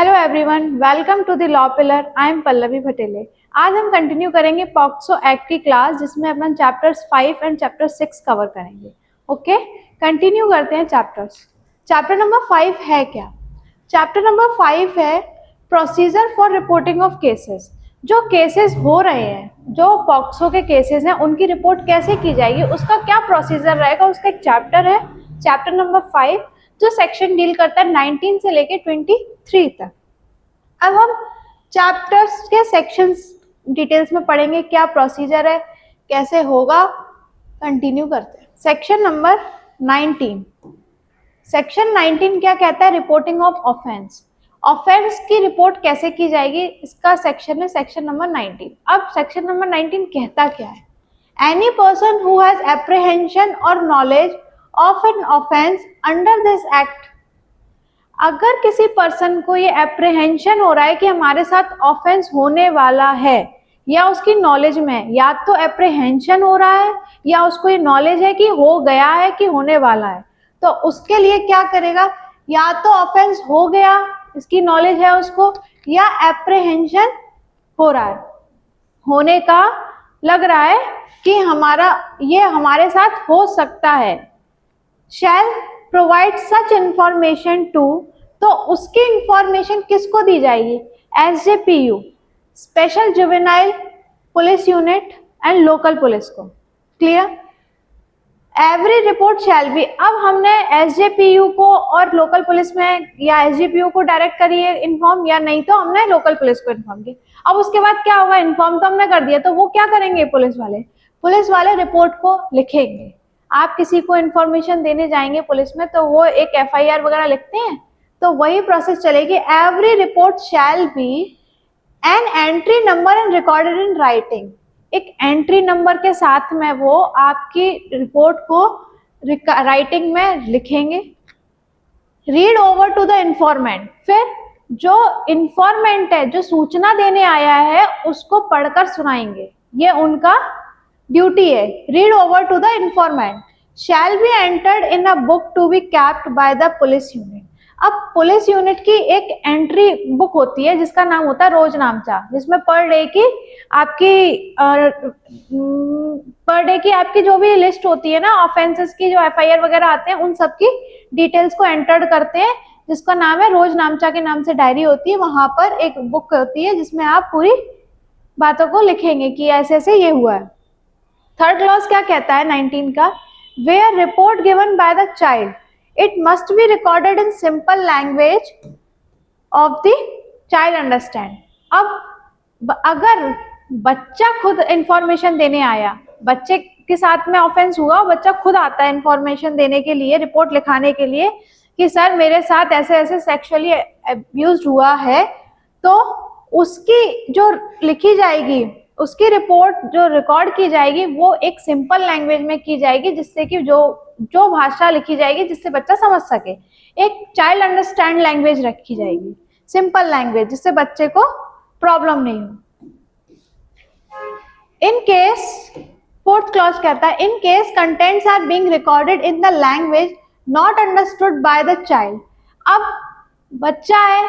Hello everyone, welcome to the law pillar. I am Pallavi Bhatele. आज हम continue करेंगे POCSO act की क्लास, जिसमें अपन चैप्टर्स 5 एंड चैप्टर 6 कवर करेंगे। ओके, कंटिन्यू करते हैं चैप्टर्स। चैप्टर नंबर 5 है क्या? चैप्टर नंबर 5 है procedure for reporting of cases. जो केसेस हो रहे हैं, जो पॉक्सो के केसेस हैं, उनकी रिपोर्ट कैसे की जाएगी, उसका क्या प्रोसीजर रहेगा, उसका एक चैप्टर है, चैप्टर नंबर 5, जो सेक्शन डील करता है 19 से लेके 23 तक। अब हम चैप्टर्स के सेक्शंस डिटेल्स में पढ़ेंगे, क्या प्रोसीजर है, कैसे होगा। कंटिन्यू करते हैं। Section number 19। सेक्शन 19 क्या कहता है? Reporting of offence. ऑफेंस की रिपोर्ट कैसे की जाएगी, इसका सेक्शन है सेक्शन नंबर 19। अब सेक्शन नंबर 19 कहता क्या है? Any person who has apprehension और knowledge of an offence under this act. अगर किसी पर्सन को ये एप्रीहेंशन हो रहा है कि हमारे साथ ऑफेंस होने वाला है, या उसकी नॉलेज में, या तो एप्रीहेंशन हो रहा है या उसको ये नॉलेज है कि हो गया है कि होने वाला है, तो उसके लिए क्या करेगा? या तो ऑफेंस हो गया, इसकी नॉलेज है उसको, या एप्रीहेंशन हो रहा है, होने का लग रहा है कि ये हमारे साथ हो सकता है। Shall provide such information to, तो उसकी इंफॉर्मेशन किसको दी जाएगी? SJPU, special juvenile police unit and local police को। Clear? Every report shall be. अब हमने SJPU को और लोकल पुलिस में, या SJPU को डायरेक्ट करिए इन्फॉर्म, या नहीं तो हमने लोकल पुलिस को इन्फॉर्म किया। अब उसके बाद क्या होगा? इन्फॉर्म तो हमने कर दिया, तो वो क्या करेंगे? पुलिस वाले रिपोर्ट को लिखेंगे। आप किसी को इन्फॉर्मेशन देने जाएंगे पुलिस में, तो वो एक FIR वगैरह लिखते हैं, तो वही प्रोसेस चलेगी। Every report shall B an entry number and recorded in writing. एक एंट्री नंबर के साथ में वो आपकी रिपोर्ट को राइटिंग में लिखेंगे। Read over to the informant. फिर जो इन्फॉर्मेंट है, जो सूचना देने आया है, उसको पढ़कर सुनाएंगे। ये उनका ड्यूटी है। Read over to the informant shall be entered in a book to be kept by the police unit. अब पुलिस यूनिट की एक एंट्री बुक होती है जिसका नाम होता है रोजनामचा, जिसमें पर डे की आपकी जो भी लिस्ट होती है ना, ऑफेंसेस की, जो FIR वगैरह आते हैं, उन सब की डिटेल्स को एंटर्ड करते हैं, जिसका नाम है रोजनामचा के नाम से डायरी होती है। वहां पर एक बुक होती है जिसमें आप पूरी बातों को लिखेंगे कि ऐसे ऐसे ये हुआ है। थर्ड क्लॉज क्या कहता है 19 का? Where report given by the child, it must be recorded in simple language of the child understand. अब अगर बच्चा खुद इंफॉर्मेशन देने आया, बच्चे के साथ में ऑफेंस हुआ, बच्चा खुद आता है इंफॉर्मेशन देने के लिए, रिपोर्ट लिखाने के लिए कि सर मेरे साथ ऐसे ऐसे सेक्सुअली अब्यूज्ड हुआ है, तो उसकी जो लिखी जाएगी, उसकी रिपोर्ट जो रिकॉर्ड की जाएगी, वो एक सिंपल लैंग्वेज में की जाएगी, जिससे कि जो भाषा लिखी जाएगी जिससे बच्चा समझ सके। एक चाइल्ड अंडरस्टैंड लैंग्वेज रखी जाएगी, सिंपल लैंग्वेज, जिससे बच्चे को प्रॉब्लम नहीं हो। इन केस, फोर्थ क्लॉज कहता है, in case contents are being recorded in the language not understood by the child. अब बच्चा है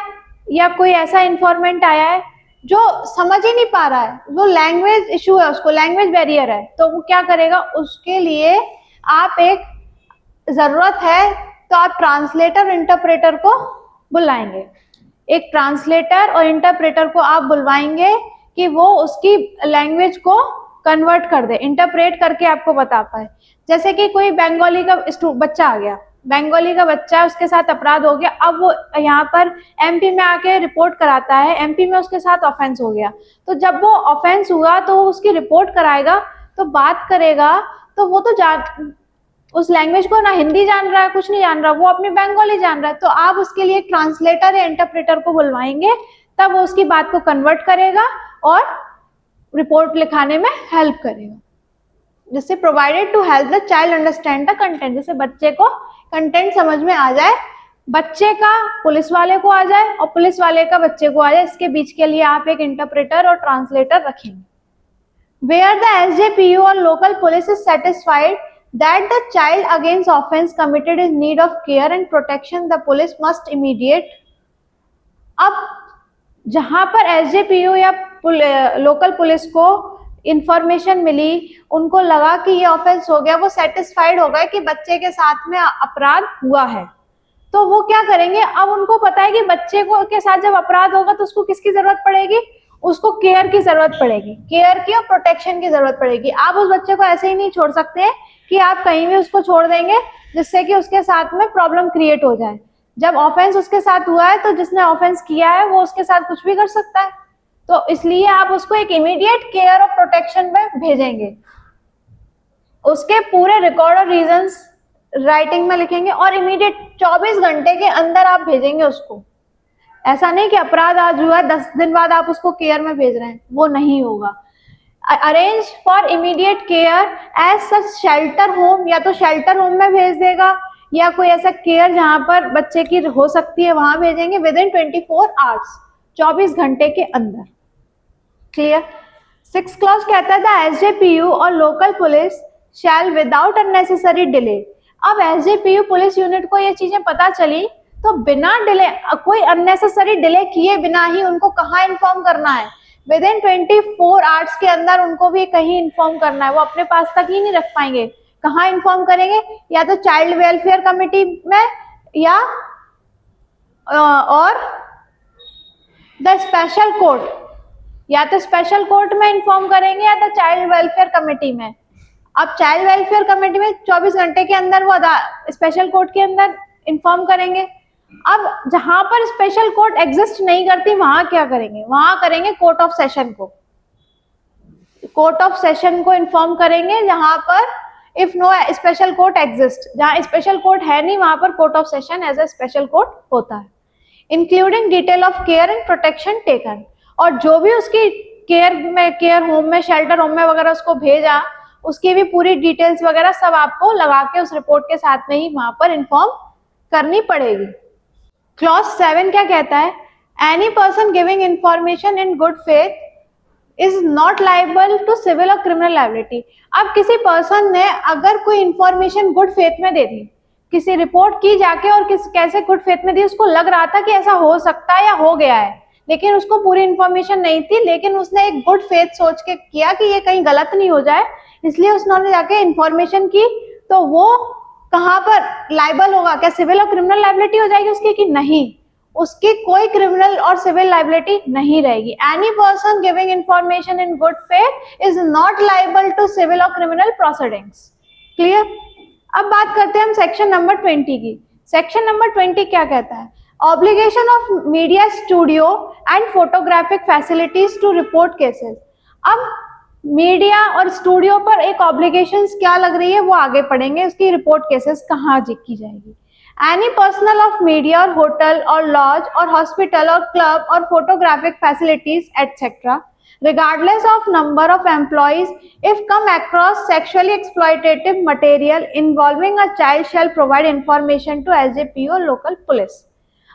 या कोई ऐसा इंफॉर्मेंट आया है जो समझ ही नहीं पा रहा है, वो लैंग्वेज इशू है, उसको लैंग्वेज बैरियर है, तो वो क्या करेगा? उसके लिए आप एक जरूरत है तो आप ट्रांसलेटर इंटरप्रेटर को बुलाएंगे। एक ट्रांसलेटर और इंटरप्रेटर को आप बुलवाएंगे कि वो उसकी लैंग्वेज को कन्वर्ट कर दे, इंटरप्रेट करके आपको बता पाए। जैसे कि कोई बंगाली का बच्चा आ गया, बंगाली का बच्चा, उसके साथ अपराध हो गया, अब वो यहाँ पर MP में आके रिपोर्ट कराता है, MP में उसके साथ ऑफेंस हो गया, तो जब वो ऑफेंस हुआ तो वो उसकी रिपोर्ट कराएगा, तो बात करेगा, तो वो तो उस लैंग्वेज को ना हिंदी जान रहा है, कुछ नहीं जान रहा, वो अपनी बंगाली जान रहा है, तो आप उसके लिए ट्रांसलेटर या इंटरप्रेटर को बुलवाएंगे, तब वो उसकी बात को कन्वर्ट करेगा और रिपोर्ट लिखाने में हेल्प करेगा। जिससे provided to help the child understand the content, जिससे बच्चे को कंटेंट समझ में आ जाए, बच्चे का पुलिस वाले को आ जाए और पुलिस वाले का बच्चे को आ जाए। इसके बीच के लिए आप एक इंटरप्रेटर और ट्रांसलेटर रखेंगे। वेयर द SJPU और local police is satisfied that the child against offense committed is need of care and protection, the police must immediate। अब जहां पर एसजेपीयू या लोकल पुलिस को इंफॉर्मेशन मिली, उनको लगा कि ये ऑफेंस हो गया, वो सेटिस्फाइड हो गए कि बच्चे के साथ में अपराध हुआ है, तो वो क्या करेंगे, अब उनको पता है कि बच्चे को के साथ जब अपराध होगा तो उसको किसकी जरूरत पड़ेगी, उसको केयर की जरूरत पड़ेगी, केयर की और प्रोटेक्शन की जरूरत पड़ेगी। आप उस बच्चे को ऐसे ही नहीं छोड़ सकते कि आप कहीं भी उसको छोड़ देंगे जिससे कि उसके साथ में प्रॉब्लम क्रिएट हो जाए। जब ऑफेंस उसके साथ हुआ है तो जिसने ऑफेंस किया है वो उसके साथ कुछ भी कर सकता है, तो इसलिए आप उसको एक इमीडिएट केयर और प्रोटेक्शन में भेजेंगे। उसके पूरे रिकॉर्ड और रीजंस राइटिंग में लिखेंगे और इमीडिएट 24 घंटे के अंदर आप भेजेंगे उसको। ऐसा नहीं कि अपराध आज हुआ 10 दिन बाद आप उसको केयर में भेज रहे हैं, वो नहीं होगा। Arrange for immediate care as such shelter home, या तो शेल्टर होम में भेज देगा या कोई ऐसा केयर जहां पर बच्चे की हो सकती है वहां भेजेंगे विद इन 24 आवर्स, 24 घंटे के अंदर। क्लियर। 6 क्लॉज कहता था एसजेपीयू और लोकल पुलिस शैल विदाउट अननेसेसरी डिले। अब एसजेपीयू पुलिस यूनिट को ये चीजें पता चली तो बिना डिले, कोई अननेसेसरी डिले किए बिना ही उनको कहाँ इन्फॉर्म करना है, विद इन 24 आवर्स के अंदर उनको भी कहीं इन्फॉर्म करना है। वो अपने पास तक ही नहीं रख पाएंगे, कहाँ इन्फॉर्म करेंगे, या तो चाइल्ड वेलफेयर कमेटी में या और द स्पेशल कोर्ट, या तो स्पेशल कोर्ट में इन्फॉर्म करेंगे या तो चाइल्ड वेलफेयर कमेटी में। अब चाइल्ड वेलफेयर कमेटी में 24 घंटे के अंदर, वो स्पेशल कोर्ट के अंदर इन्फॉर्म करेंगे। अब जहां पर स्पेशल कोर्ट एग्जिस्ट नहीं करती वहां क्या करेंगे, वहां करेंगे कोर्ट ऑफ सेशन को, कोर्ट ऑफ सेशन को इन्फॉर्म करेंगे। जहां पर if no special court exist, जहां स्पेशल कोर्ट है नहीं वहां पर court of session as a special court होता है। Including detail of care and protection taken, और जो भी उसकी केयर में, केयर होम में, शेल्टर होम में वगैरह उसको भेजा, उसकी भी पूरी डिटेल्स वगैरह सब आपको लगा के उस रिपोर्ट के साथ में ही वहां पर इन्फॉर्म करनी पड़ेगी। क्लॉज 7 क्या कहता है, any person giving information in good faith is not liable to civil और क्रिमिनल लाइबिलिटी। अब किसी पर्सन ने अगर कोई इंफॉर्मेशन गुड फेथ में दे दी, किसी रिपोर्ट की जाके और कैसे गुड फेथ में दी, उसको लग रहा था कि ऐसा हो सकता है या हो गया है, लेकिन उसको पूरी इंफॉर्मेशन नहीं थी, लेकिन उसने एक गुड फेथ सोच के किया कि ये कहीं गलत नहीं हो जाए, इसलिए उसने जाके इंफॉर्मेशन की, तो वो कहां पर लाइबल होगा, क्या सिविल और क्रिमिनल लाइबिलिटी हो जाएगी उसकी कि नहीं, उसकी कोई क्रिमिनल और सिविल लाइबिलिटी नहीं रहेगी। Any person giving information in good faith is not liable to civil और क्रिमिनल प्रोसीडिंग्स। क्लियर। अब बात करते हैं हम सेक्शन नंबर 20 की। सेक्शन नंबर 20 क्या कहता है, obligation of media studio and photographic facilities to report cases. अब मीडिया और स्टूडियो पर एक ऑब्लिगेशंस क्या लग रही है वो आगे पढ़ेंगे, उसकी रिपोर्ट केसेस कहाँ की जाएगी। Any personnel of media or hotel or lodge or hospital or club or photographic facilities etc. regardless of number of employees if come across sexually exploitative material involving a child shall provide information to SJP or local police।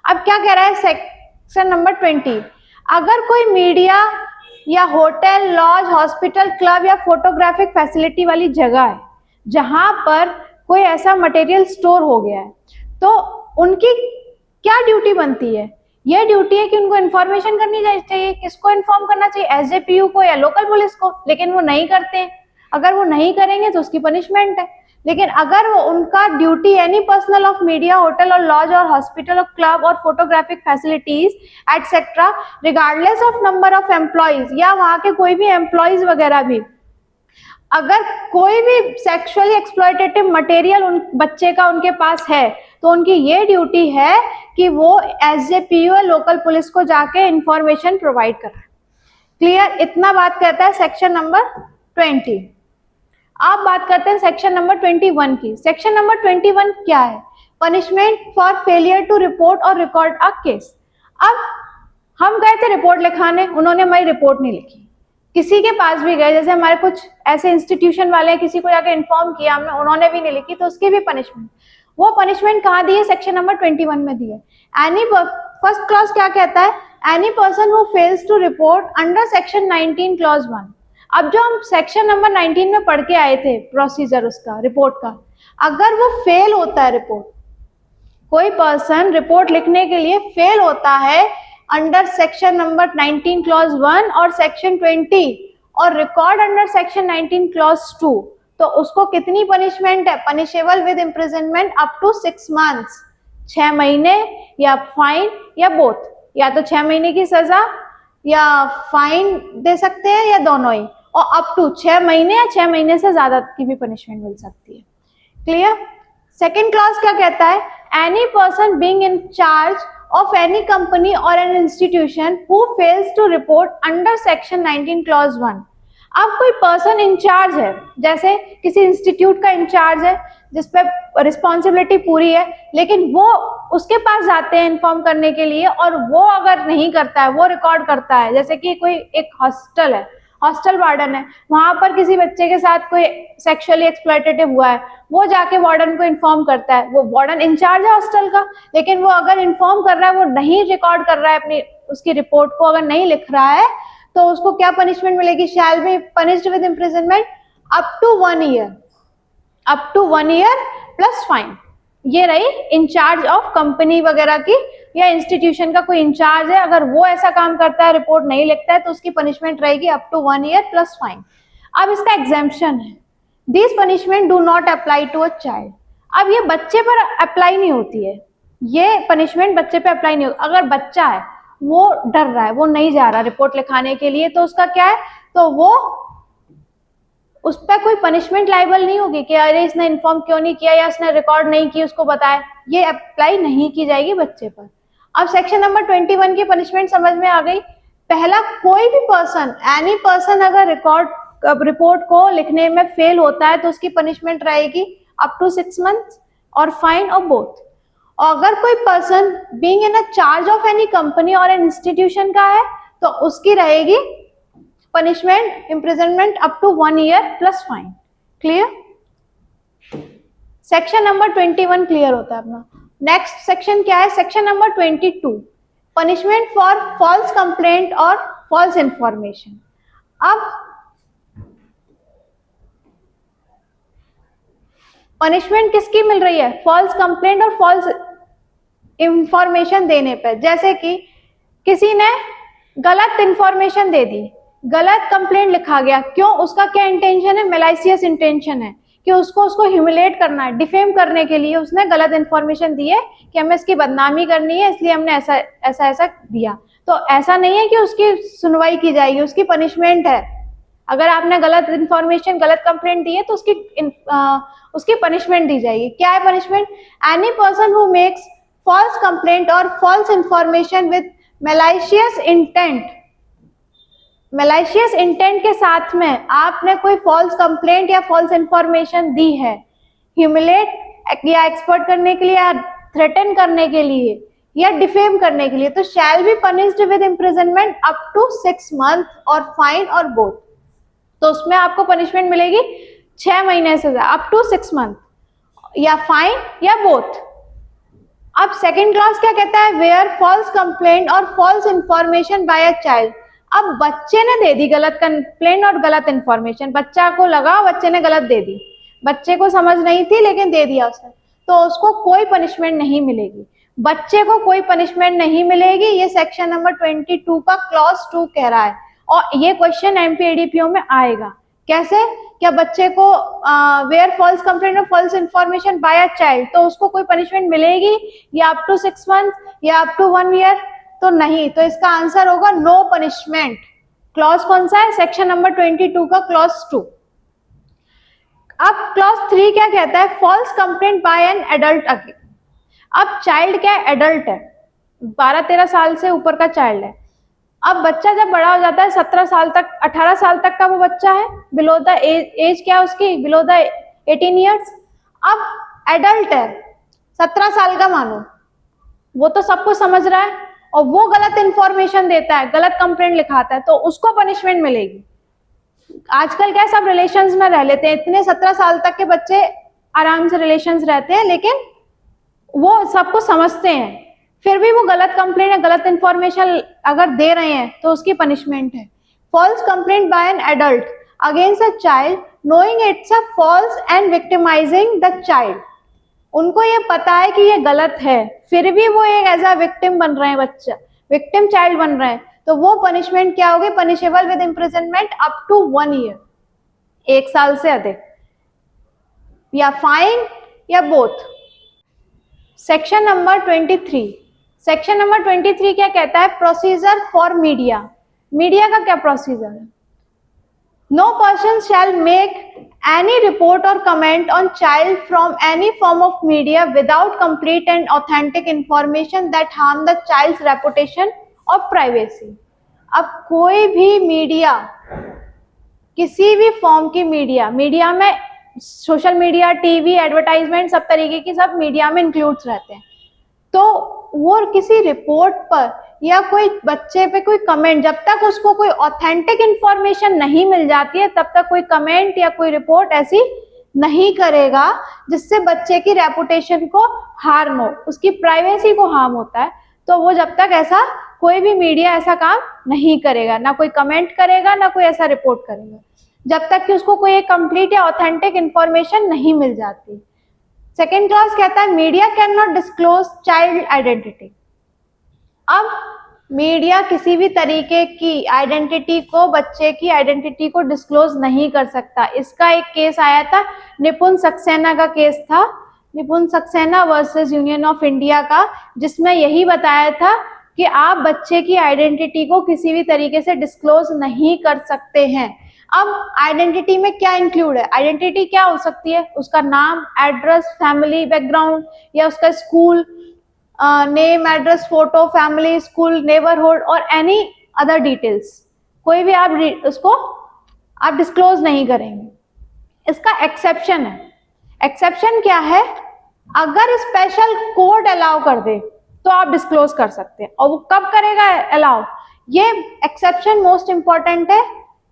अब क्या कह रहा है section number 20, अगर कोई media या hotel, laws, hospital, club या photographic facility वाली जगह है जहां पर कोई ऐसा मटेरियल स्टोर हो गया है, तो उनकी क्या ड्यूटी बनती है, ये ड्यूटी है कि उनको इन्फॉर्मेशन करनी चाहिए। किसको इन्फॉर्म करना चाहिए, एसजेपीयू को या लोकल पुलिस को, लेकिन वो नहीं करते हैं। अगर वो नहीं करेंगे तो उसकी पनिशमेंट है, लेकिन अगर वो उनका duty any personal of media, hotel और लॉज और हॉस्पिटल और क्लब और photographic facilities etcetera regardless of number of employees, या वहां के कोई भी एम्प्लॉइज वगैरह भी, अगर कोई भी सेक्सुअली एक्सप्लॉयटेटिव मटेरियल उन बच्चे का उनके पास है, तो उनकी ये ड्यूटी है कि वो एसजेपीयू लोकल पुलिस को जाके इंफॉर्मेशन प्रोवाइड कराए। क्लियर। इतना बात करता है सेक्शन नंबर 20। अब बात करते हैं सेक्शन नंबर 21 की। सेक्शन नंबर 21 क्या है, punishment for failure to report और रिकॉर्ड अ केस। अब हम गए थे रिपोर्ट लिखाने, उन्होंने हमारी रिपोर्ट नहीं लिखी, किसी के पास भी गए, जैसे हमारे कुछ ऐसे इंस्टीट्यूशन वाले हैं, किसी को जाके इन्फॉर्म किया हमने, उन्होंने भी नहीं लिखी, तो उसकी भी पनिशमेंट। वो पनिशमेंट कहाँ दी है, सेक्शन नंबर 21 में दी है। एनी फर्स्ट क्लॉज क्या कहता है, any person who fails to report under section 19 clause 1। अब जो हम सेक्शन नंबर 19 में पढ़ के आए थे प्रोसीजर उसका, रिपोर्ट का, अगर वो फेल होता है रिपोर्ट, कोई पर्सन रिपोर्ट लिखने के लिए फेल होता है अंडर सेक्शन नंबर 19 क्लॉज 1 और सेक्शन 20 और रिकॉर्ड अंडर सेक्शन 19 क्लॉज 2, तो उसको कितनी पनिशमेंट है? Punishable with imprisonment up to 6 months, 6 महीने या फाइन या बोथ, या तो 6 महीने की सजा या फाइन दे सकते हैं या दोनों ही, और अप टू 6 महीने या 6 महीने से ज्यादा की भी पनिशमेंट मिल सकती है। क्लियर? सेकेंड क्लॉज क्या कहता है? Any person being in charge of any company or an institution who fails to report under section 19 clause 1। अब कोई पर्सन इंचार्ज है, जैसे किसी इंस्टीट्यूट का इंचार्ज है जिसपे रिस्पॉन्सिबिलिटी पूरी है, लेकिन वो उसके पास जाते हैं इन्फॉर्म करने के लिए और वो अगर नहीं करता है, वो रिकॉर्ड करता है, जैसे कि कोई एक हॉस्टल है, हॉस्टल वार्डन है, वहां पर किसी बच्चे के साथ कोई सेक्सुअली एक्सप्लॉयटेटिव हुआ है, वो जाके वार्डन को इन्फॉर्म करता है, वो वार्डन इंचार्ज है हॉस्टल का, लेकिन वो अगर इन्फॉर्म कर रहा है, वो नहीं रिकॉर्ड कर रहा है अपनी उसकी रिपोर्ट को, अगर नहीं लिख रहा है, तो उसको क्या पनिशमेंट मिलेगी? Shall be punished with imprisonment up to 1 year, up to 1 year plus fine. ये रही इंचार्ज ऑफ कंपनी वगैरह की या इंस्टीट्यूशन का कोई इंचार्ज है, अगर वो ऐसा काम करता है, रिपोर्ट नहीं लिखता है, तो उसकी पनिशमेंट रहेगी up to 1 year plus fine. अब इसका एग्जेम्पशन है, this punishment do not apply to a child. अब ये बच्चे पर अप्लाई नहीं होती है, ये पनिशमेंट बच्चे पे अप्लाई नहीं होती। अगर बच्चा है, वो डर रहा है, वो नहीं जा रहा रिपोर्ट लिखाने के लिए, तो उसका क्या है? तो वो उस पर कोई पनिशमेंट लाइबल नहीं होगी कि अरे इसने इन्फॉर्म क्यों नहीं किया या इसने रिकॉर्ड नहीं की, उसको बताया, ये अप्लाई नहीं की जाएगी बच्चे पर। अब सेक्शन नंबर 21 की पनिशमेंट समझ में आ गई। पहला, कोई भी पर्सन, एनी पर्सन अगर रिपोर्ट को लिखने में फेल होता है तो उसकी पनिशमेंट रहेगी अप टू 6 मंथ्स और फाइन और बोथ। और अगर कोई person being in a charge of any company और एन इंस्टीट्यूशन का है, तो उसकी रहेगी punishment imprisonment up to 1 year plus fine. Clear? Section number 21 clear होता है अपना। नेक्स्ट सेक्शन क्या है? Section number 22, punishment for false complaint और फॉल्स इंफॉर्मेशन। अब पनिशमेंट किसकी मिल रही है? फॉल्स कंप्लेंट और फॉल्स इंफॉर्मेशन देने पर। जैसे कि किसी ने गलत इंफॉर्मेशन दे दी, गलत कंप्लेंट लिखा गया, क्यों? उसका क्या इंटेंशन है? मैलाइसियस इंटेंशन है कि उसको ह्यूमिलेट करना है, डिफेम करने के लिए उसने गलत इंफॉर्मेशन दी है कि हमें इसकी बदनामी करनी है, इसलिए हमने ऐसा दिया। तो ऐसा नहीं है कि उसकी सुनवाई की जाएगी, उसकी पनिशमेंट है। अगर आपने गलत इंफॉर्मेशन, गलत कंप्लेंट दी है, तो उसकी पनिशमेंट दी जाएगी। क्या है punishment? Any person who makes false complaint और false information with malicious intent, malicious intent के साथ में आपने कोई फॉल्स कंप्लेंट या फॉल्स इंफॉर्मेशन दी है, ह्यूमिलेट या एक्सपर्ट करने के लिए या थ्रेटन करने के लिए या डिफेम करने के लिए, तो shall be punished with imprisonment up to 6 month और फाइन और बोथ। तो उसमें आपको पनिशमेंट मिलेगी 6 महीने से अप टू 6 मंथ या फाइन या बोथ। अब सेकेंड क्लॉज क्या कहता है? वेयर फॉल्स कंप्लेंट और false information by a child. अब बच्चे ने दे दी गलत कंप्लेंट और गलत इंफॉर्मेशन, बच्चा को लगा बच्चे ने गलत दे दी, बच्चे को समझ नहीं थी लेकिन दे दिया उसने, तो उसको कोई पनिशमेंट नहीं मिलेगी, बच्चे को कोई पनिशमेंट नहीं मिलेगी। ये सेक्शन नंबर 22 का क्लॉज 2 कह रहा है, और ये क्वेश्चन एमपीएडीपीओ में आएगा। कैसे? क्या बच्चे को वेयर फॉल्स कंप्लेंट और false information by a child, तो उसको कोई पनिशमेंट मिलेगी या अप टू 6 मंथ या अप टू 1 ईयर? तो नहीं, तो इसका आंसर होगा नो पनिशमेंट। क्लॉज कौन सा है? सेक्शन नंबर 22 का क्लॉज 2। अब क्लॉज 3 क्या कहता है? False complaint by an adult again. अब चाइल्ड क्या है? एडल्ट है, 12-13 साल से ऊपर का चाइल्ड है। अब बच्चा जब बड़ा हो जाता है 17 साल तक, 18 साल तक का वो बच्चा है, बिलो द एज क्या है उसकी? Below the 18 years. अब एडल्ट है, 17 साल का मानो, वो तो सब कुछ समझ रहा है और वो गलत इंफॉर्मेशन देता है, गलत कंप्लेंट लिखाता है, तो उसको पनिशमेंट मिलेगी। आजकल क्या सब रिलेशंस में रह लेते हैं, इतने 17 साल तक के बच्चे आराम से रिलेशंस रहते हैं, लेकिन वो सब कुछ समझते हैं, फिर भी वो गलत कंप्लेंट या गलत इंफॉर्मेशन अगर दे रहे हैं तो उसकी पनिशमेंट है। False complaint by an adult against a child knowing it's a false and victimising the child. उनको ये पता है कि ये गलत है, फिर भी वो एक एज अ विक्टिम बन रहे हैं, विक्टिम चाइल्ड बन रहे हैं, तो वो पनिशमेंट क्या होगी, punishable with imprisonment up to 1 year, 1 साल से अधिक, या फाइन या both. Section number 23, section number 23 क्या कहता है, प्रोसीजर फॉर मीडिया। मीडिया का क्या प्रोसीजर है, no person shall make any report or comment on child from any form of media without complete and authentic information that harm the child's reputation or privacy। अब कोई भी media, किसी भी form की media, media में social media, TV, advertisement, सब तरीके की सब मीडिया में इंक्लूड्स रहते हैं, तो वो किसी रिपोर्ट पर या कोई बच्चे पे कोई कमेंट, जब तक उसको कोई ऑथेंटिक इंफॉर्मेशन नहीं मिल जाती है तब तक कोई कमेंट या कोई रिपोर्ट ऐसी नहीं करेगा जिससे बच्चे की रेपुटेशन को हार्म हो, उसकी प्राइवेसी को हार्म होता है, तो वो जब तक ऐसा कोई भी मीडिया ऐसा काम नहीं करेगा, ना कोई कमेंट करेगा, ना कोई ऐसा रिपोर्ट करेगा, जब तक कि उसको कोई एक कंप्लीट या ऑथेंटिक इंफॉर्मेशन नहीं मिल जाती। सेकेंड क्लॉज कहता है media can not disclose child identity. अब मीडिया किसी भी तरीके की आइडेंटिटी को, बच्चे की आइडेंटिटी को डिस्क्लोज नहीं कर सकता। इसका एक केस आया था, निपुण सक्सेना का केस था, निपुण Saxena versus union of India का, जिसमें यही बताया था कि आप बच्चे की आइडेंटिटी को किसी भी तरीके से डिस्क्लोज नहीं कर सकते हैं। अब आइडेंटिटी में क्या इंक्लूड है, आइडेंटिटी क्या हो सकती है, उसका नाम, एड्रेस, फैमिली बैकग्राउंड, या उसका school name, address, photo, family, school, neighbourhood और एनी अदर डिटेल्स, कोई भी आप उसको आप डिस्क्लोज नहीं करेंगे। इसका एक्सेप्शन है, एक्सेप्शन क्या है, अगर स्पेशल कोड अलाउ कर दे तो आप डिस्क्लोज कर सकते हैं, और वो कब करेगा अलाउ, ये एक्सेप्शन मोस्ट इंपॉर्टेंट है,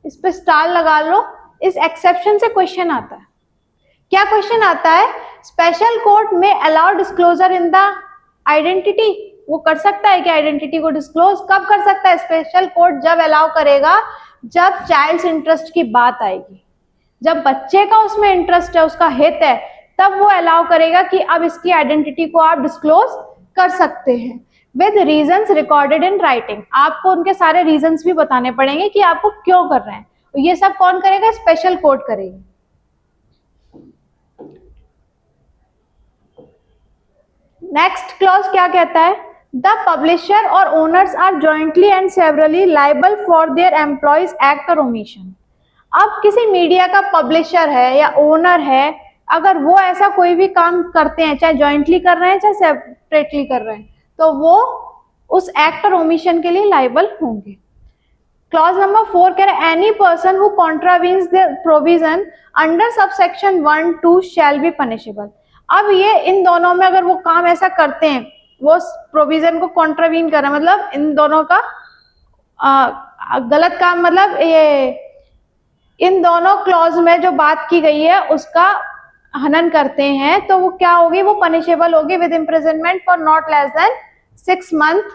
इस पे स्टार लगा लो। इस एक्सेप्शन से क्वेश्चन आता है, क्या क्वेश्चन आता है, स्पेशल कोर्ट में allow disclosure in the identity, वो कर सकता है कि आइडेंटिटी को डिस्क्लोज कब कर सकता है, स्पेशल कोर्ट जब अलाउ करेगा जब चाइल्ड्स इंटरेस्ट की बात आएगी, जब बच्चे का उसमें इंटरेस्ट है, उसका हित है, तब वो अलाउ करेगा कि अब इसकी आइडेंटिटी को आप डिस्क्लोज कर सकते हैं with reasons recorded in writing. आपको उनके सारे रीजंस भी बताने पड़ेंगे कि आपको क्यों कर रहे हैं, तो ये सब कौन करेगा, स्पेशल कोर्ट करेगी। नेक्स्ट क्लॉज क्या कहता है, द पब्लिशर और owners are jointly and severally liable for their employees act और ओमिशन। अब किसी मीडिया का पब्लिशर है या ओनर है, अगर वो ऐसा कोई भी काम करते हैं, चाहे जॉइंटली कर रहे हैं चाहे सेपरेटली कर रहे हैं, तो वो उस एक्ट और ओमिशन के लिए लाइबल होंगे। क्लॉज नंबर 4 कह रहे any person who contravenes the provision under subsection 1, 2 shall be punishable. अब ये इन दोनों में अगर वो काम ऐसा करते हैं, वो प्रोविजन को कॉन्ट्रावीन कर रहे हैं, मतलब इन दोनों का गलत काम, मतलब ये इन दोनों क्लॉज में जो बात की गई है उसका हनन करते हैं, तो वो क्या होगी, वो पनिशेबल होगी with imprisonment for not less than 6 month,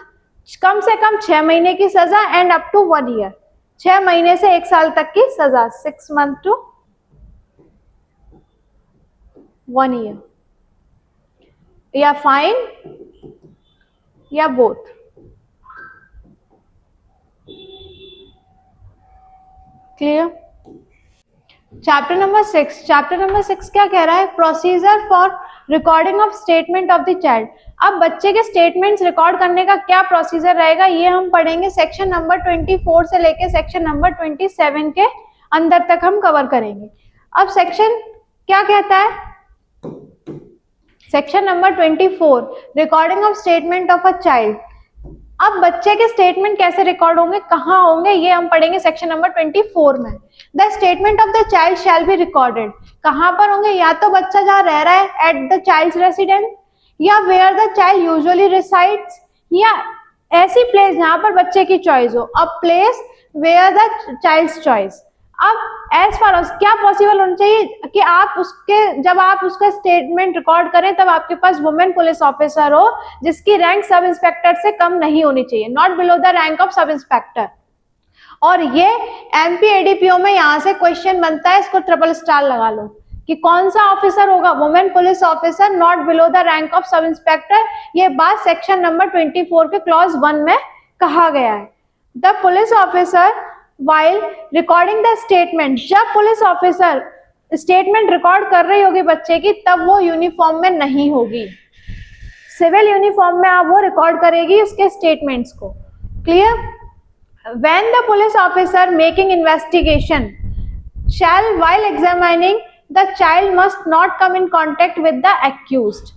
कम से कम 6 महीने की सजा, एंड अप टू 1 ईयर, 6 महीने से 1 साल तक की सजा, 6 मंथ टू 1 ईयर, या फाइन या both. Clear. Chapter number 6, chapter number 6 क्या कह रहा है, procedure for recording of statement of the child. अब बच्चे के स्टेटमेंट्स रिकॉर्ड करने का क्या प्रोसीजर रहेगा, ये हम पढ़ेंगे सेक्शन नंबर 24 से लेके सेक्शन नंबर 27 के अंदर तक हम कवर करेंगे। अब सेक्शन क्या कहता है, section number 24 recording of statement of a child. अब बच्चे के स्टेटमेंट कैसे रिकॉर्ड होंगे, कहाँ होंगे, ये हम पढ़ेंगे सेक्शन नंबर 24 में। The statement of the child shall be recorded, कहाँ पर होंगे, या तो बच्चा जहाँ रह रहा है एट द चाइल्ड्स रेसिडेंस, या where the child usually resides, या ऐसी प्लेस जहाँ पर बच्चे की चॉइस हो, a place where the child's choice. अब एज फार एज क्या पॉसिबल होना चाहिए कि आप उसके, जब आप उसका स्टेटमेंट रिकॉर्ड करें तब आपके पास वुमेन पुलिस ऑफिसर हो जिसकी रैंक सब इंस्पेक्टर से कम नहीं होनी चाहिए, not below the rank of sub inspector. और ये एमपी एडीपीओ में यहाँ से क्वेश्चन बनता है, इसको ट्रिपल स्टार लगा लो कि कौन सा ऑफिसर होगा, women police officer not below the rank of sub inspector. ये बात सेक्शन नंबर 24 के क्लॉज 1 में कहा गया है। The police officer while recording the statement, जब पुलिस ऑफिसर स्टेटमेंट रिकॉर्ड कर रही होगी बच्चे की, तब वो यूनिफॉर्म में नहीं होगी, सिविल यूनिफॉर्म में आप वो रिकॉर्ड करेगी उसके स्टेटमेंट्स को। Clear? When the police officer making investigation shall while examining the child must not come in contact with the accused।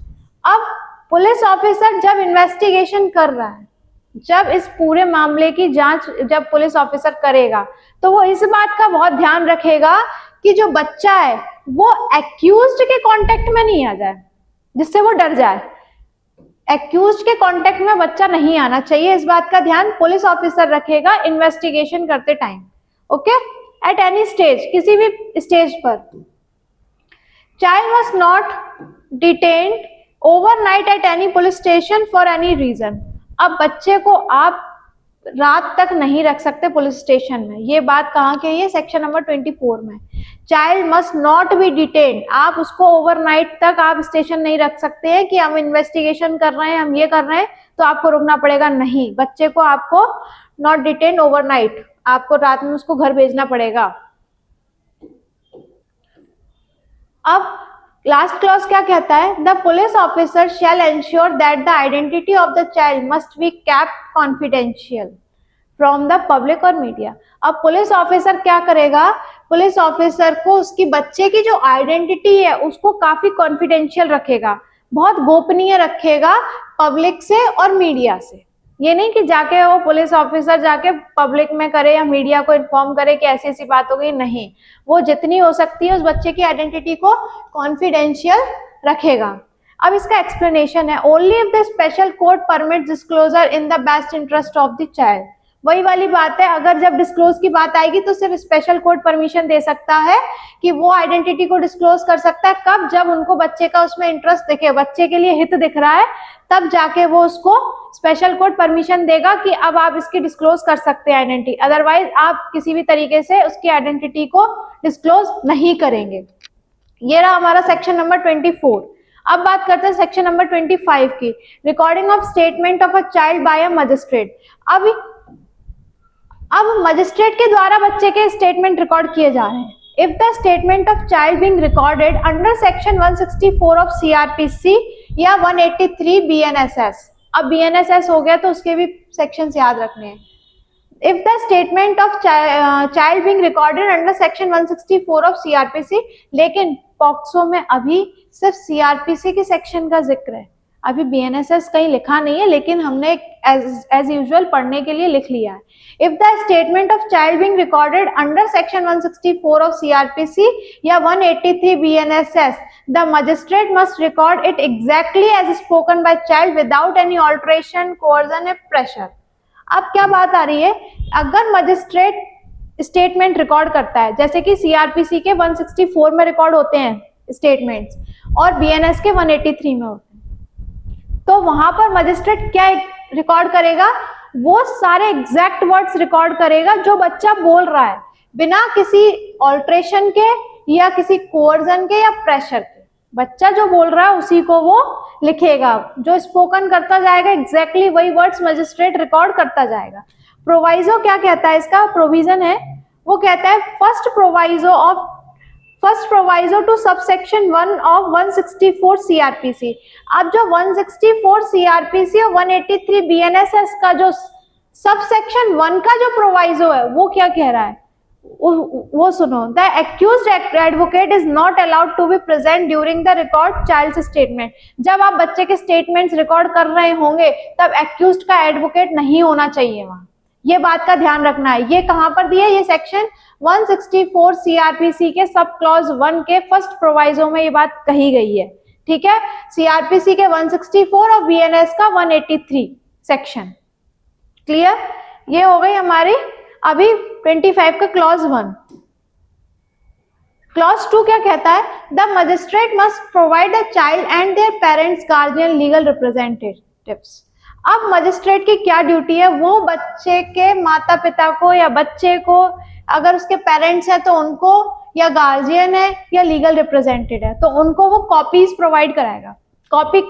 अब पुलिस ऑफिसर जब इन्वेस्टिगेशन कर रहा है, जब इस पूरे मामले की जांच जब पुलिस ऑफिसर करेगा, तो वो इस बात का बहुत ध्यान रखेगा कि जो बच्चा है वो एक्यूज्ड के कांटेक्ट में नहीं आ जाए, जिससे वो डर जाए। एक्यूज्ड के कांटेक्ट में बच्चा नहीं आना चाहिए, इस बात का ध्यान पुलिस ऑफिसर रखेगा इन्वेस्टिगेशन करते time. Okay? At any stage, किसी भी स्टेज पर। Child must not detained overnight at any police station for any reason. अब बच्चे को आप रात तक नहीं रख सकते पुलिस स्टेशन में, ये बात कहाँ की है? सेक्शन नंबर 24 में। Child must not be detained, आप उसको ओवरनाइट तक आप स्टेशन नहीं रख सकते हैं कि हम इन्वेस्टिगेशन कर रहे हैं, हम ये कर रहे हैं तो आपको रुकना पड़ेगा। नहीं, बच्चे को आपको नॉट डिटेन्ड ओवरनाइट, आपको रात में उसको घर भेजना पड़ेगा। अब लास्ट क्लॉज क्या कहता है? The police officer shall ensure that the identity of the child must be kept confidential from the public और मीडिया। अब पुलिस ऑफिसर क्या करेगा? पुलिस ऑफिसर को उसकी बच्चे की जो आइडेंटिटी है उसको काफी कॉन्फिडेंशियल रखेगा, बहुत गोपनीय रखेगा पब्लिक से और मीडिया से। ये नहीं कि जाके वो पुलिस ऑफिसर जाके पब्लिक में करे या मीडिया को इन्फॉर्म करे कि ऐसी ऐसी बात हो गई, नहीं, वो जितनी हो सकती है उस बच्चे की आइडेंटिटी को कॉन्फिडेंशियल रखेगा। अब इसका एक्सप्लेनेशन है, only if the special court permit disclosure in the best interest of the child. वही वाली बात है, अगर जब डिस्क्लोज की बात आएगी तो सिर्फ स्पेशल कोर्ट परमिशन दे सकता है कि वो आइडेंटिटी को डिस्क्लोज कर सकता है। कब? जब उनको बच्चे का उसमें इंटरेस्ट दिखे, बच्चे के लिए हित दिख रहा है, तब जाके वो उसको स्पेशल कोर्ट परमिशन देगा कि अब आप इसकी डिस्क्लोज कर सकते हैं आइडेंटिटी, अदरवाइज आप किसी भी तरीके से उसकी आइडेंटिटी को डिस्क्लोज नहीं करेंगे। ये रहा हमारा सेक्शन नंबर 24। अब बात करते हैं सेक्शन नंबर 25 की, recording of statement of a child by a magistrate. अब मजिस्ट्रेट के द्वारा बच्चे के स्टेटमेंट रिकॉर्ड किए जा रहे हैं। If the statement of child being recorded under section 164 of CrPC या 183 बीएनएसएस, अब बीएनएसएस हो गया तो उसके भी सेक्शंस याद रखने हैं। If the statement of child being recorded under section 164 of CrPC, लेकिन पॉक्सो में अभी सिर्फ सीआरपीसी के सेक्शन का जिक्र है, अभी बीएनएसएस कहीं लिखा नहीं है, लेकिन हमने एज यूजुअल पढ़ने के लिए लिख लिया है। If the statement of child being recorded under section 164 of CrPC या 183 BNSS, the magistrate must record it exactly as spoken by child without any alteration, coercion या प्रेशर। अब क्या बात आ रही है? अगर मजिस्ट्रेट स्टेटमेंट रिकॉर्ड करता है, जैसे कि सीआरपीसी के 164 में रिकॉर्ड होते हैं स्टेटमेंट्स और बीएनएस के 183 में होते हैं, तो वहां पर मजिस्ट्रेट क्या रिकॉर्ड करेगा? वो सारे एग्जैक्ट वर्ड्स रिकॉर्ड करेगा जो बच्चा बोल रहा है, बिना किसी ऑल्ट्रेशन के या किसी कोर्जन के या प्रेशर के। बच्चा जो बोल रहा है उसी को वो लिखेगा, जो स्पोकन करता जाएगा एग्जैक्टली वही वर्ड्स मजिस्ट्रेट रिकॉर्ड करता जाएगा। प्रोवाइजो क्या कहता है? इसका प्रोविजन है, वो कहता है first proviso to subsection 1 of 164 CrPC. अब जो 164 सीआरपीसी और 183 बीएनएसएस का जो सबसेक्शन 1 का जो प्रोवाइजो है वो क्या कह रहा है? वो सुनो, the accused advocate is not allowed to be present during the record child statement. जब आप बच्चे के स्टेटमेंट्स रिकॉर्ड कर रहे होंगे तब एक्यूज्ड का एडवोकेट नहीं होना चाहिए वहां, ये बात का ध्यान रखना है। ये कहां पर दिया? ये सेक्शन 164 सीआरपीसी के सब क्लॉज 1 के फर्स्ट प्रोवाइजो में ये बात कही गई है। ठीक है, सीआरपीसी के 164 और बीएनएस का 183 सेक्शन। क्लियर? ये हो गई हमारी अभी 25 का क्लॉज 1। क्लॉज 2 क्या कहता है? The magistrate must provide the child and their parents, guardian, legal representatives. अब मजिस्ट्रेट की क्या ड्यूटी है? वो बच्चे के माता पिता को या बच्चे को, अगर उसके पेरेंट्स है तो उनको, या गार्जियन है या लीगल रिप्रेजेंटेटिव है तो उनको वो कॉपीज प्रोवाइड कराएगा। कॉपी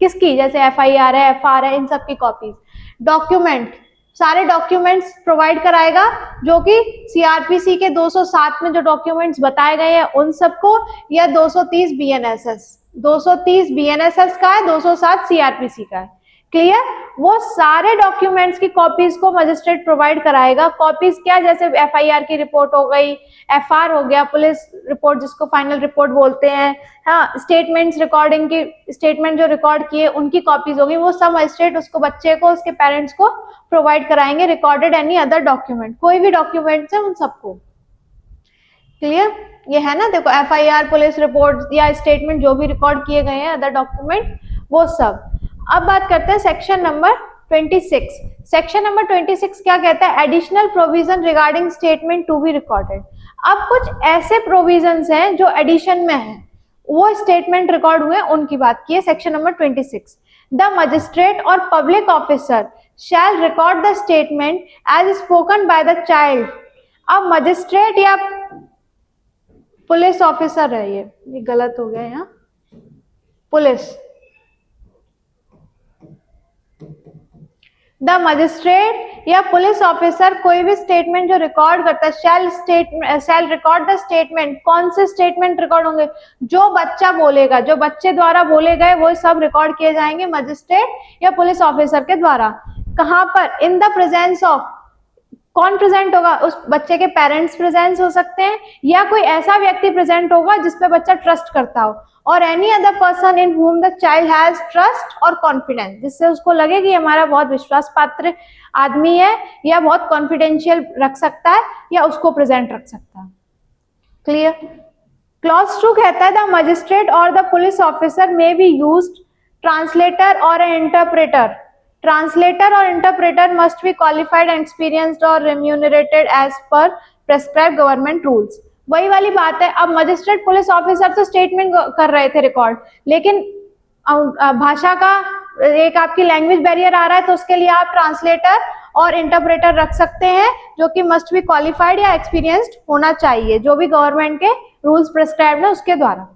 किसकी? जैसे एफआईआर है, एफआर है, इन सब की कॉपीज। डॉक्यूमेंट, सारे डॉक्यूमेंट्स प्रोवाइड कराएगा जो कि सीआरपीसी के 207 में जो डॉक्यूमेंट्स बताए गए हैं उन सबको, या 230 बीएनएसएस, 230 बीएनएसएस का है, 207 सीआरपीसी का है। क्लियर? वो सारे डॉक्यूमेंट्स की कॉपीज को मजिस्ट्रेट प्रोवाइड कराएगा। कॉपीज क्या, जैसे एफआईआर की रिपोर्ट हो गई, एफआर हो गया, पुलिस रिपोर्ट जिसको फाइनल रिपोर्ट बोलते हैं, हाँ, स्टेटमेंट्स, रिकॉर्डिंग की स्टेटमेंट जो रिकॉर्ड किए उनकी कॉपीज होगी, वो सब मजिस्ट्रेट उसको, बच्चे को, उसके पेरेंट्स को प्रोवाइड कराएंगे। रिकॉर्डेड एनी अदर डॉक्यूमेंट, कोई भी डॉक्यूमेंट्स है उन सबको। क्लियर? ये है ना, देखो एफआईआर, पुलिस रिपोर्ट या स्टेटमेंट जो भी रिकॉर्ड किए गए हैं, अदर डॉक्यूमेंट, वो सब। अब बात करते हैं सेक्शन नंबर 26। सेक्शन नंबर 26 क्या कहता है? Additional provision regarding statement to be recorded. अब कुछ ऐसे प्रोविजंस हैं जो एडिशन में है, वो स्टेटमेंट रिकॉर्ड हुए उनकी बात की है सेक्शन नंबर 26। द मजिस्ट्रेट और public officer shall record the statement as spoken by the child. अब मजिस्ट्रेट या पुलिस ऑफिसर है, ये गलत हो गया यहाँ, पुलिस, द मजिस्ट्रेट या पुलिस ऑफिसर कोई भी स्टेटमेंट जो रिकॉर्ड करता है, शैल रिकॉर्ड द स्टेटमेंट। कौन से स्टेटमेंट रिकॉर्ड होंगे? जो बच्चा बोलेगा, जो बच्चे द्वारा बोले गए वो सब रिकॉर्ड किए जाएंगे मजिस्ट्रेट या पुलिस ऑफिसर के द्वारा। कहां पर? इन द प्रेजेंस ऑफ, कौन प्रेजेंट होगा? उस बच्चे के पेरेंट्स प्रेजेंट हो सकते हैं, या कोई ऐसा व्यक्ति प्रेजेंट होगा जिसपे बच्चा ट्रस्ट करता हो, और any other person in whom the child has trust और कॉन्फिडेंस, जिससे उसको लगे कि हमारा बहुत विश्वास पात्र आदमी है, या बहुत कॉन्फिडेंशियल रख सकता है, या उसको प्रेजेंट रख सकता है। क्लियर? क्लॉज 2 कहता है द मजिस्ट्रेट और the police officer may be used translator और इंटरप्रेटर। ट्रांसलेटर और interpreter must be qualified and experienced और remunerated as per prescribe government rules. वही वाली बात है, अब मजिस्ट्रेट, पुलिस ऑफिसर तो स्टेटमेंट कर रहे थे रिकॉर्ड, लेकिन भाषा का एक आपकी लैंग्वेज बैरियर आ रहा है, तो उसके लिए आप ट्रांसलेटर और इंटरप्रेटर रख सकते हैं, जो कि मस्ट बी क्वालिफाइड या एक्सपीरियंस्ड होना चाहिए, जो भी गवर्नमेंट के रूल्स प्रेस्क्राइब है उसके द्वारा।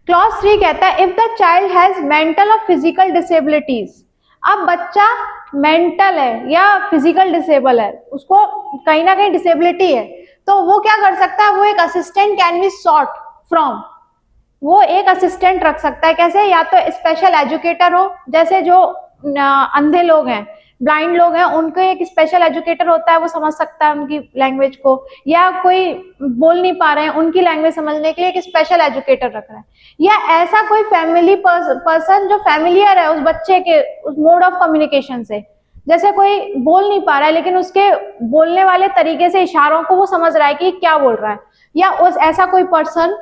क्लॉज 3 कहता है if the child has mental और फिजिकल डिसेबिलिटीज। अब बच्चा मेंटल है या फिजिकल डिसेबल है, उसको कहीं ना कहीं डिसेबिलिटी है, तो वो क्या कर सकता है? वो एक assistant can be sought from, वो एक असिस्टेंट रख सकता है। कैसे? या तो स्पेशल एजुकेटर हो, जैसे जो अंधे लोग हैं, ब्लाइंड लोग हैं, उनको एक स्पेशल एजुकेटर होता है, वो समझ सकता है उनकी लैंग्वेज को, या कोई बोल नहीं पा रहे हैं उनकी लैंग्वेज समझने के लिए एक स्पेशल एजुकेटर रख रहा है, या ऐसा कोई फैमिली पर्सन जो फैमिलियर है उस बच्चे के उस मोड ऑफ कम्युनिकेशन से, जैसे कोई बोल नहीं पा रहा है लेकिन उसके बोलने वाले तरीके से, इशारों को वो समझ रहा है कि क्या बोल रहा है, या उस ऐसा कोई person,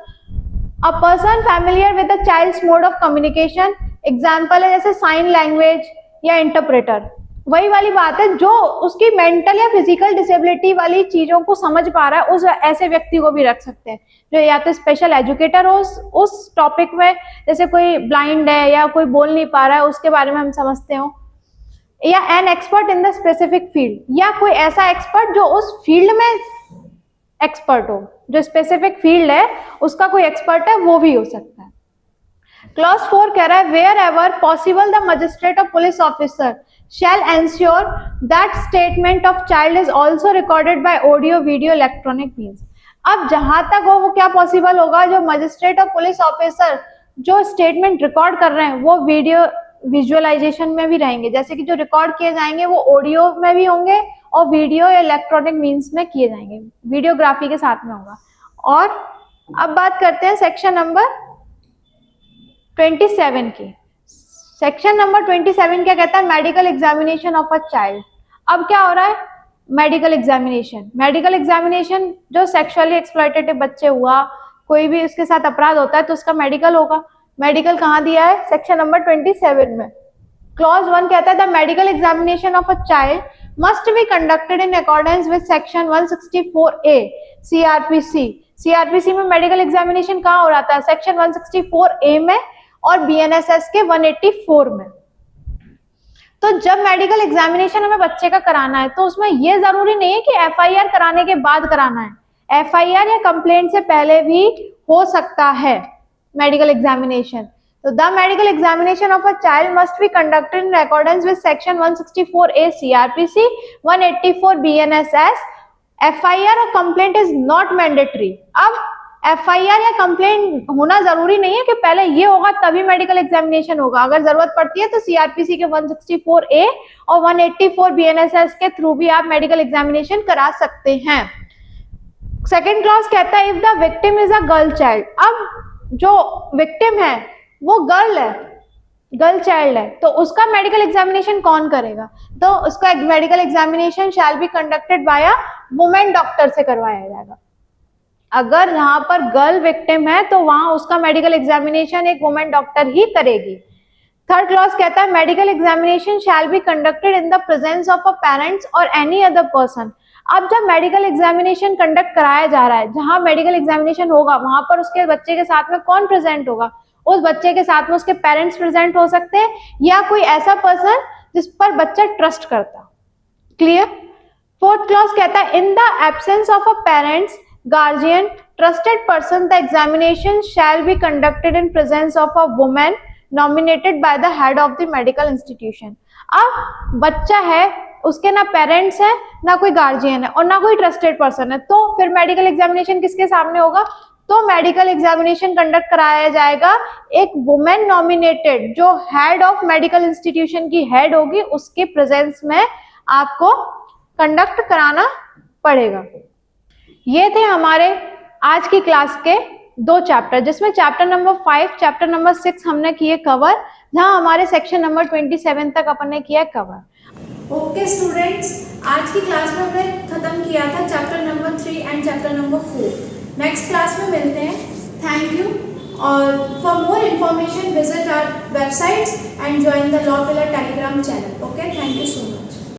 a person familiar with the child's mode of communication. Example है जैसे साइन लैंग्वेज या इंटरप्रेटर। वही वाली बात है, जो उसकी मेंटल या फिजिकल डिसेबिलिटी वाली चीजों को समझ पा रहा है, उस ऐसे व्यक्ति को भी रख सकते हैं, जो या तो स्पेशल एजुकेटर हो उस टॉपिक में, जैसे कोई ब्लाइंड है या कोई बोल नहीं पा रहा है उसके बारे में हम समझते हो, या an expert in the specific field, या कोई ऐसा एक्सपर्ट जो उस फील्ड में एक्सपर्ट हो, जो स्पेसिफिक फील्ड है उसका कोई एक्सपर्ट है, वो भी हो सकता है। क्लॉज 4 कह रहा है wherever possible the magistrate और police officer shall ensure that statement of child is also recorded by audio, video, electronic means। अब जहां तक हो वो क्या पॉसिबल होगा, जो मजिस्ट्रेट और पुलिस ऑफिसर जो स्टेटमेंट रिकॉर्ड कर रहे हैं वो वीडियो विजुअलाइजेशन में भी रहेंगे, जैसे कि जो रिकॉर्ड किए जाएंगे वो ऑडियो में भी होंगे और वीडियो या इलेक्ट्रॉनिक मीन्स में किए जाएंगे, वीडियोग्राफी के साथ में होगा। और अब बात करते हैं सेक्शन नंबर 27 की। सेक्शन नंबर 27 क्या कहता है? Medical examination of a child. अब क्या हो रहा है? Medical examination. मेडिकल एग्जामिनेशन जो सेक्सुअली एक्सप्लॉइटेटिव बच्चे हुआ, कोई भी उसके साथ अपराध होता है तो उसका मेडिकल होगा। मेडिकल कहाँ दिया है? सेक्शन नंबर 27 में। क्लॉज 1 कहता है the medical examination of a child must be conducted in accordance with section 164A CRPC। CRPC में मेडिकल एग्जामिनेशन कहाँ हो रहा था? सेक्शन 164A में और BNSS के 184 में। तो जब मेडिकल एग्जामिनेशन हमें बच्चे का कराना है तो उसमें यह जरूरी नहीं है कि FIR कराने के बाद कराना है, FIR या कंप्लेंट से पहले भी हो सकता है मेडिकल एग्जामिनेशन। तो the medical examination of a child must be conducted in accordance with section 164A CRPC, 184 BNSS. FIR और कंप्लेंट इज नॉट मैंडेटरी. अब FIR या कंप्लेंट होना जरूरी नहीं है कि पहले ये होगा तभी मेडिकल एग्जामिनेशन होगा. अगर जरूरत पड़ती है तो CRPC के 164A और 184 BNSS के थ्रू भी आप मेडिकल एग्जामिनेशन करा सकते हैं. सेकेंड क्लॉज कहता है if the victim is a girl child. अब जो विक्टिम है वो गर्ल है, गर्ल चाइल्ड है, तो उसका मेडिकल एग्जामिनेशन कौन करेगा? तो उसका medical examination shall be conducted by a women doctor से करवाया जाएगा. अगर यहाँ पर गर्ल विक्टिम है तो वहां उसका मेडिकल एग्जामिनेशन एक वुमेन डॉक्टर ही करेगी. थर्ड क्लॉज कहता है medical examination shall be conducted in the presence of a parents और एनी अदर पर्सन. अब जब मेडिकल एग्जामिनेशन कंडक्ट कराया जा रहा है, जहां मेडिकल एग्जामिनेशन होगा वहां पर उसके बच्चे के साथ में कौन प्रेजेंट होगा? उस बच्चे के साथ में उसके पेरेंट्स प्रेजेंट हो सकते हैं या कोई ऐसा पर्सन जिस पर बच्चा ट्रस्ट करता. क्लियर? फोर्थ क्लॉज कहता है in the absence of a parents, guardian, trusted person, the examination shall be conducted in presence of a woman nominated by the head of the medical institution. अब बच्चा है, उसके ना parents है, ना कोई गार्जियन है और ना कोई ट्रस्टेड पर्सन है, तो फिर मेडिकल एग्जामिनेशन किसके सामने होगा? तो मेडिकल एग्जामिनेशन कंडक्ट कराया जाएगा एक वुमेन नॉमिनेटेड, जो हेड ऑफ मेडिकल इंस्टीट्यूशन की हेड होगी, उसके प्रेजेंस में आपको कंडक्ट कराना पड़ेगा. ये थे हमारे आज की क्लास के 2 चैप्टर, जिसमें चैप्टर नंबर 5, चैप्टर नंबर 6 हमने किए कवर, जहां हमारे सेक्शन नंबर 27 तक अपन ने किया कवर. ओके स्टूडेंट्स, आज की क्लास में हमने खत्म किया था chapter number 3 and chapter number 4. Next class में मिलते हैं. Thank you. और for more information visit our websites and join the law pillar Telegram channel. Okay, thank you so much.